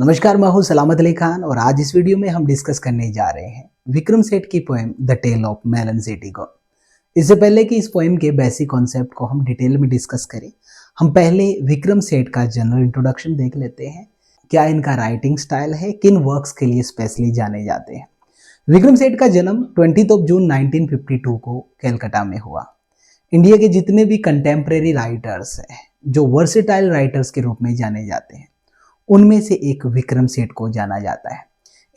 नमस्कार, मैं हूं सलामत अली खान और आज इस वीडियो में हम डिस्कस करने जा रहे हैं विक्रम सेठ की poem the tale of melon city को। इससे पहले कि इस पोएम के बेसिक कॉन्सेप्ट को हम डिटेल में डिस्कस करें, हम पहले विक्रम सेठ का जनरल इंट्रोडक्शन देख लेते हैं। क्या इनका राइटिंग स्टाइल है, किन वर्क्स के लिए स्पेशली जाने जाते हैं। विक्रम सेठ का जन्म 20 जून 1952 को कैलकाटा में हुआ। इंडिया के जितने भी कंटेम्प्रेरी राइटर्स हैं जो वर्सेटाइल राइटर्स के रूप में जाने जाते हैं, उनमें से एक विक्रम सेठ को जाना जाता है।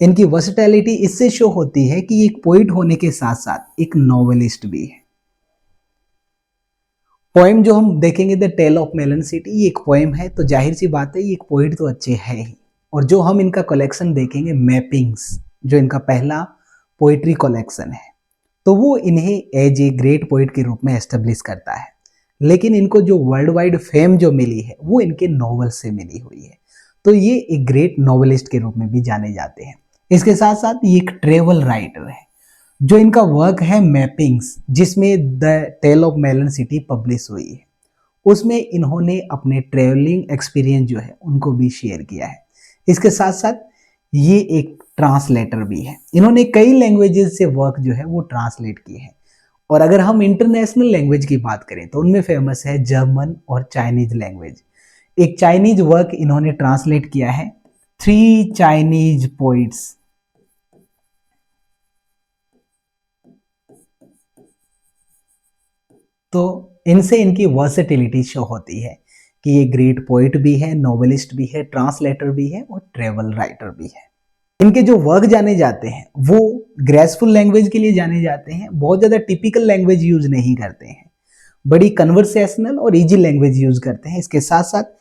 इनकी वर्सेटैलिटी इससे शो होती है कि एक पोइट होने के साथ साथ एक नॉवेलिस्ट भी है। पोएम जो हम देखेंगे the tale of melon city, ये एक पोएम है, तो जाहिर सी बात है ये एक पोइट तो अच्छे है ही। और जो हम इनका कलेक्शन देखेंगे मैपिंग्स, जो इनका पहला पोइट्री कलेक्शन है, तो वो इन्हें एज ए ग्रेट पोइट के रूप में एस्टेब्लिश करता है। लेकिन इनको जो वर्ल्ड वाइड फेम जो मिली है वो इनके नॉवल से मिली हुई है, तो ये एक ग्रेट नॉवेलिस्ट के रूप में भी जाने जाते हैं। इसके साथ साथ ये एक ट्रेवल राइटर है। जो इनका वर्क है मैपिंग्स, जिसमें the tale of melon city publish हुई है, उसमें इन्होंने अपने ट्रेवलिंग एक्सपीरियंस जो है उनको भी शेयर किया है। इसके साथ साथ ये एक ट्रांसलेटर भी है। इन्होंने कई लैंग्वेजेस से वर्क जो है वो ट्रांसलेट किए हैं। और अगर हम इंटरनेशनल लैंग्वेज की बात करें तो उनमें फेमस है जर्मन और चाइनीज लैंग्वेज। एक चाइनीज वर्क इन्होंने ट्रांसलेट किया है, 3 चाइनीज पोइट्स। तो इनसे इनकी वर्सेटिलिटी शो होती है कि ये ग्रेट पोइट भी है, नॉवेलिस्ट भी है, ट्रांसलेटर भी है और ट्रेवल राइटर भी है। इनके जो वर्क जाने जाते हैं वो ग्रेसफुल लैंग्वेज के लिए जाने जाते हैं। बहुत ज़्यादा टिपिकल लैंग्वेज यूज नहीं करते हैं, बड़ी कन्वर्सेशनल और इजी लैंग्वेज यूज करते हैं। इसके साथ साथ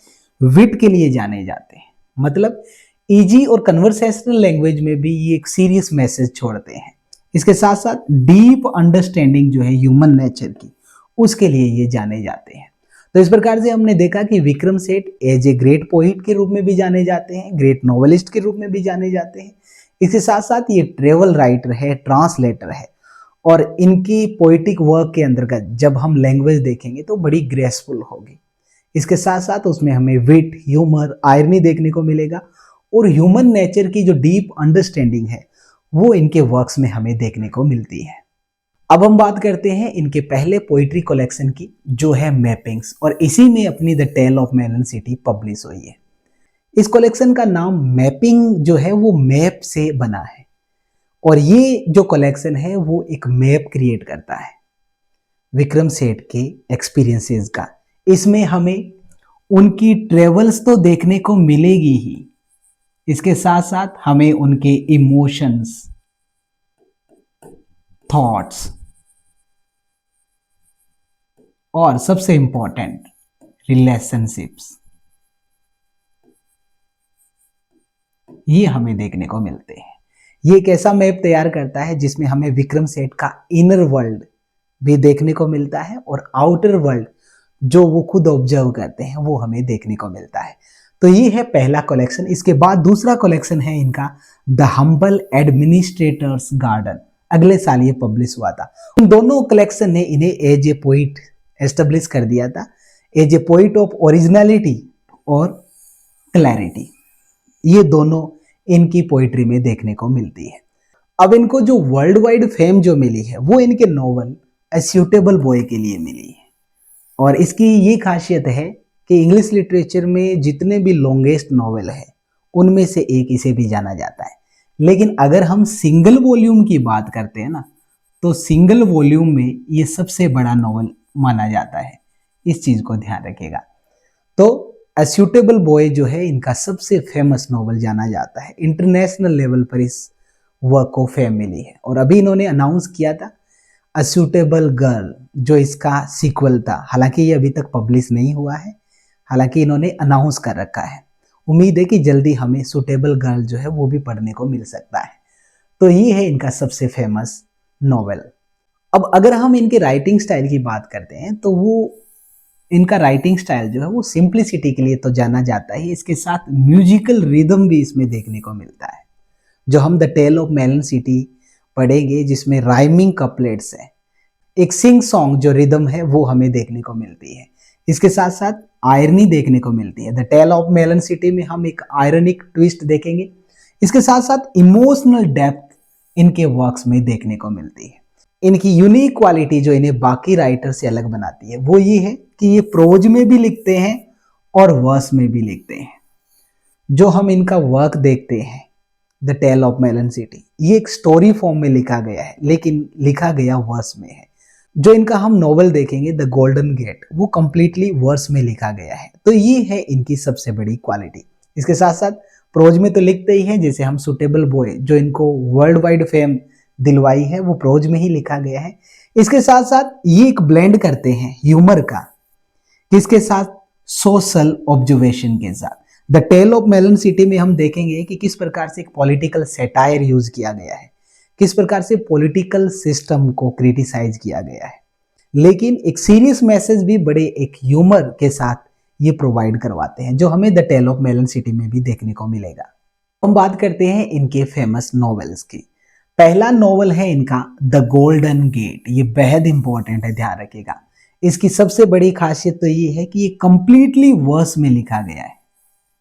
विट के लिए जाने जाते हैं, मतलब इजी और कन्वर्सेशनल लैंग्वेज में भी ये एक सीरियस मैसेज छोड़ते हैं। इसके साथ साथ डीप अंडरस्टैंडिंग जो है ह्यूमन नेचर की, उसके लिए ये जाने जाते हैं। तो इस प्रकार से हमने देखा कि Vikram Seth as a great poet के रूप में भी जाने जाते हैं, ग्रेट नॉवेलिस्ट के रूप में भी जाने जाते हैं। इसके साथ साथ ये ट्रेवल राइटर है, ट्रांसलेटर है। और इनकी पोइटिक वर्क के अंतर्गत जब हम लैंग्वेज देखेंगे तो बड़ी ग्रेसफुल होगी। इसके साथ साथ उसमें हमें विट, ह्यूमर, आयरनी देखने को मिलेगा और ह्यूमन नेचर की जो डीप अंडरस्टैंडिंग है वो इनके वर्क्स में हमें देखने को मिलती है। अब हम बात करते हैं इनके पहले पोइट्री कलेक्शन की, जो है मैपिंग्स, और इसी में अपनी the tale of melon city publish हुई है। इस कलेक्शन का नाम मैपिंग जो है वो मैप से बना है। और ये जो कलेक्शन है वो एक मैप क्रिएट करता है विक्रम सेठ के एक्सपीरियंसेस का। इसमें हमें उनकी ट्रेवल्स तो देखने को मिलेगी ही, इसके साथ साथ हमें उनके इमोशंस, थॉट्स और सबसे इंपॉर्टेंट रिलेशनशिप्स, ये हमें देखने को मिलते हैं। ये एक ऐसा मैप तैयार करता है जिसमें हमें विक्रम सेठ का इनर वर्ल्ड भी देखने को मिलता है और आउटर वर्ल्ड जो वो खुद ऑब्जर्व करते हैं वो हमें देखने को मिलता है। तो ये है पहला कलेक्शन। इसके बाद दूसरा कलेक्शन है इनका द हम्बल एडमिनिस्ट्रेटर्स गार्डन। अगले साल ये पब्लिश हुआ था। उन दोनों कलेक्शन ने इन्हें एज ए पोइट एस्टेब्लिश कर दिया था, as a poet of originality और क्लैरिटी। ये दोनों इनकी पोइट्री में देखने को मिलती है। अब इनको जो वर्ल्ड वाइड फेम जो मिली है वो इनके नॉवल ए सूटेबल बॉय के लिए मिली है। और इसकी ये खासियत है कि इंग्लिश लिटरेचर में जितने भी लॉन्गेस्ट नॉवेल है उनमें से एक इसे भी जाना जाता है। लेकिन अगर हम सिंगल वॉल्यूम की बात करते हैं ना, तो सिंगल वॉल्यूम में ये सबसे बड़ा नॉवेल माना जाता है। इस चीज को ध्यान रखिएगा। तो ए सूटेबल बॉय जो है इनका सबसे फेमस नॉवेल जाना जाता है। इंटरनेशनल लेवल पर इस वर्क को फेम मिली है। और अभी इन्होंने अनाउंस किया था अ सूटेबल गर्ल, जो इसका सीक्वल था। हालांकि ये अभी तक पब्लिश नहीं हुआ है, हालांकि इन्होंने अनाउंस कर रखा है। उम्मीद है कि जल्दी हमें सूटेबल गर्ल जो है वो भी पढ़ने को मिल सकता है। तो ये है इनका सबसे फेमस नॉवेल। अब अगर हम इनके राइटिंग स्टाइल की बात करते हैं तो वो इनका राइटिंग स्टाइल जो है वो सिंप्लिसिटी के लिए तो जाना जाता है। इसके साथ म्यूजिकल रिदम भी इसमें देखने को मिलता है। जो हम the tale of melon city पढ़ेंगे जिसमें राइमिंग कपलेट्स है, एक सिंग सॉन्ग जो रिदम है वो हमें देखने को मिलती है। इसके साथ साथ आयरनी देखने को मिलती है। The tale of melon city में हम एक आयरनिक ट्विस्ट देखेंगे। इसके साथ साथ इमोशनल डेप्थ इनके वर्क्स में देखने को मिलती है। इनकी यूनिक क्वालिटी जो इन्हें बाकी राइटर से अलग बनाती है वो ये है कि ये प्रोज में भी लिखते हैं और वर्स में भी लिखते हैं। जो हम इनका वर्क देखते हैं the tale of melon city, ये एक स्टोरी फॉर्म में लिखा गया है लेकिन लिखा गया वर्स में है। जो इनका हम नॉवल देखेंगे द गोल्डन गेट, वो कंप्लीटली वर्स में लिखा गया है। तो ये है इनकी सबसे बड़ी क्वालिटी। इसके साथ साथ प्रोज में तो लिखते ही हैं, जैसे हम सुटेबल बॉय जो इनको वर्ल्ड वाइड फेम दिलवाई है वो प्रोज में ही लिखा गया है। इसके साथ साथ ये एक ब्लेंड करते हैं ह्यूमर का, किसके साथ, सोशल ऑब्जर्वेशन के साथ। The tale of melon city में हम देखेंगे कि किस प्रकार से एक पॉलिटिकल सेटायर यूज किया गया है, किस प्रकार से पॉलिटिकल सिस्टम को क्रिटिसाइज किया गया है, लेकिन एक सीरियस मैसेज भी बड़े एक ह्यूमर के साथ ये प्रोवाइड करवाते हैं, जो हमें the tale of melon city में भी देखने को मिलेगा। हम बात करते हैं इनके फेमस नॉवेल्स की। पहला नॉवल है इनका द गोल्डन गेट। ये बेहद इंपॉर्टेंट है, ध्यान रखिएगा। इसकी सबसे बड़ी खासियत तो ये है कि ये कंप्लीटली वर्स में लिखा गया है,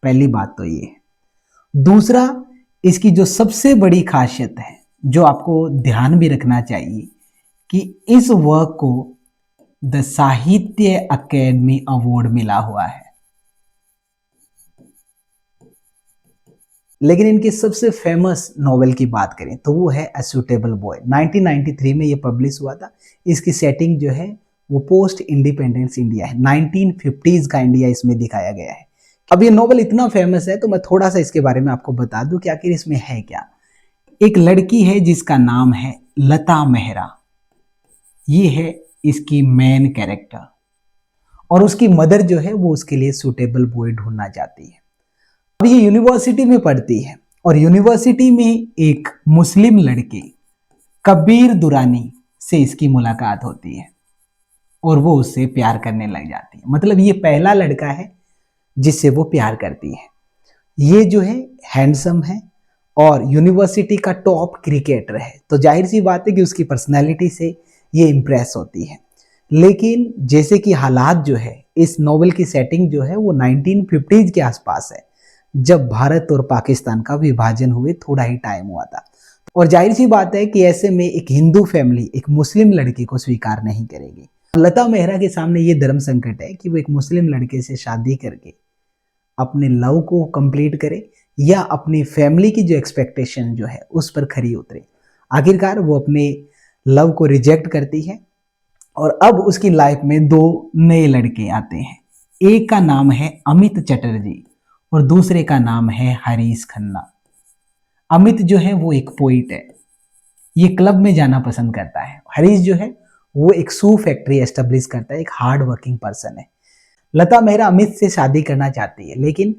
पहली बात तो ये है। दूसरा, इसकी जो सबसे बड़ी खासियत है जो आपको ध्यान भी रखना चाहिए कि इस वर्क को द साहित्य अकेडमी अवार्ड मिला हुआ है। लेकिन इनके सबसे फेमस नॉवेल की बात करें तो वो है अ सूटेबल बॉय। 1993 में ये पब्लिश हुआ था। इसकी सेटिंग जो है वो पोस्ट इंडिपेंडेंस इंडिया है, 1950s का इंडिया इसमें दिखाया गया है। अब ये नॉवेल इतना फेमस है तो मैं थोड़ा सा इसके बारे में आपको बता दूं कि आखिर इसमें है क्या। एक लड़की है जिसका नाम है लता मेहरा, ये है इसकी मेन कैरेक्टर, और उसकी मदर जो है वो उसके लिए सूटेबल बॉय ढूंढना चाहती है। अब ये यूनिवर्सिटी में पढ़ती है और यूनिवर्सिटी में एक मुस्लिम लड़के कबीर दुरानी से इसकी मुलाकात होती है और वो उससे प्यार करने लग जाती है। मतलब ये पहला लड़का है जिससे वो प्यार करती है। ये जो है हैंडसम है और यूनिवर्सिटी का टॉप क्रिकेटर है, तो जाहिर सी बात है कि उसकी पर्सनैलिटी से ये इम्प्रेस होती है। लेकिन जैसे कि हालात जो है, इस नॉवेल की सेटिंग जो है वो 1950s के आसपास है, जब भारत और पाकिस्तान का विभाजन हुए थोड़ा ही टाइम हुआ था। और जाहिर सी बात है कि ऐसे में एक हिंदू फैमिली एक मुस्लिम लड़की को स्वीकार नहीं करेगी। लता मेहरा के सामने ये धर्म संकट है कि वो एक मुस्लिम लड़के से शादी करके अपने लव को कंप्लीट करे या अपनी फैमिली की जो एक्सपेक्टेशन जो है उस पर खरी उतरे। आखिरकार वो अपने लव को रिजेक्ट करती है और अब उसकी लाइफ में दो नए लड़के आते हैं। एक का नाम है अमित चटर्जी और दूसरे का नाम है हरीश खन्ना। अमित जो है वो एक पोइट है, ये क्लब में जाना पसंद करता है। हरीश जो है वो एक शू फैक्ट्री एस्टेब्लिश करता है, एक हार्ड वर्किंग पर्सन है। लता मेहरा अमित से शादी करना चाहती है, लेकिन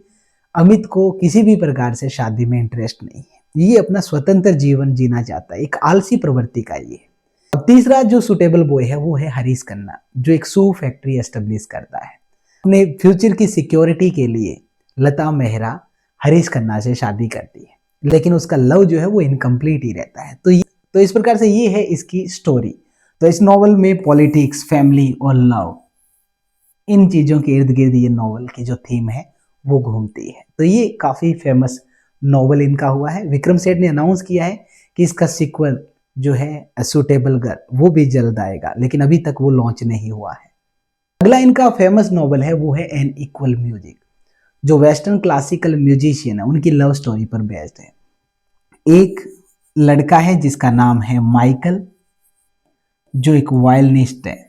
अमित को किसी भी प्रकार से शादी में इंटरेस्ट नहीं है। ये अपना स्वतंत्र जीवन जीना चाहता है, एक आलसी प्रवृत्ति का ये। अब तीसरा जो सुटेबल बॉय है वो है हरीश खन्ना, जो एक शू फैक्ट्री एस्टेब्लिश करता है। अपने फ्यूचर की सिक्योरिटी के लिए लता मेहरा हरीश खन्ना से शादी करती है, लेकिन उसका लव जो है वो इनकम्प्लीट ही रहता है। तो इस प्रकार से ये है इसकी स्टोरी। तो इस नॉवल में पॉलिटिक्स, फैमिली और लव, इन चीज़ों के इर्द गिर्द ये नॉवल की जो थीम है वो घूमती है। तो ये काफ़ी फेमस नॉवल इनका हुआ है। विक्रम सेठ ने अनाउंस किया है कि इसका सीक्वल जो है अ सूटेबल गर्ल वो भी जल्द आएगा, लेकिन अभी तक वो लॉन्च नहीं हुआ है। अगला इनका फेमस नॉवल है वो है एन इक्वल म्यूजिक, जो वेस्टर्न क्लासिकल म्यूजिशियन है उनकी लव स्टोरी पर बेस्ड है। एक लड़का है जिसका नाम है माइकल, जो एक वायलिनिस्ट है,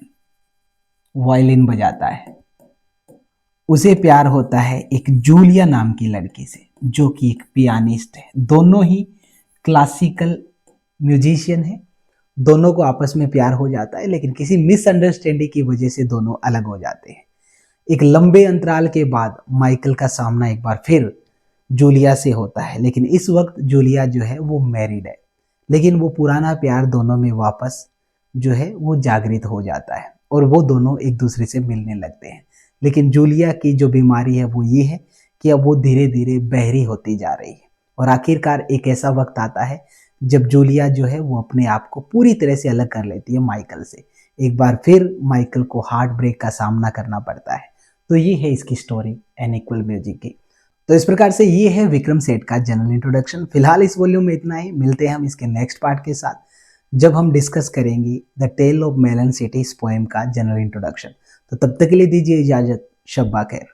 वायलिन बजाता है। उसे प्यार होता है एक जूलिया नाम की लड़की से, जो कि एक पियानिस्ट है। दोनों ही क्लासिकल म्यूजिशियन है। दोनों को आपस में प्यार हो जाता है, लेकिन किसी मिसअंडरस्टैंडिंग की वजह से दोनों अलग हो जाते हैं। एक लंबे अंतराल के बाद माइकल का सामना एक बार फिर जूलिया से होता है, लेकिन इस वक्त जूलिया जो है वो मैरिड है। लेकिन वो पुराना प्यार दोनों में वापस जो है वो जागृत हो जाता है और वो दोनों एक दूसरे से मिलने लगते हैं। लेकिन जूलिया की जो बीमारी है वो ये है कि अब वो धीरे धीरे बहरी होती जा रही है और आखिरकार एक ऐसा वक्त आता है जब जूलिया जो है वो अपने आप को पूरी तरह से अलग कर लेती है माइकल से। एक बार फिर माइकल को हार्ट ब्रेक का सामना करना पड़ता है। तो ये है इसकी स्टोरी अनइक्वल म्यूजिक की। तो इस प्रकार से ये है विक्रम सेठ का जनरल इंट्रोडक्शन। फिलहाल इस वॉल्यूम में इतना ही, मिलते हैं हम इसके नेक्स्ट पार्ट के साथ जब हम डिस्कस करेंगे the tale of melon city इस पोएम का जनरल इंट्रोडक्शन। तो तब तक के लिए दीजिए इजाजत, शब्बा खैर।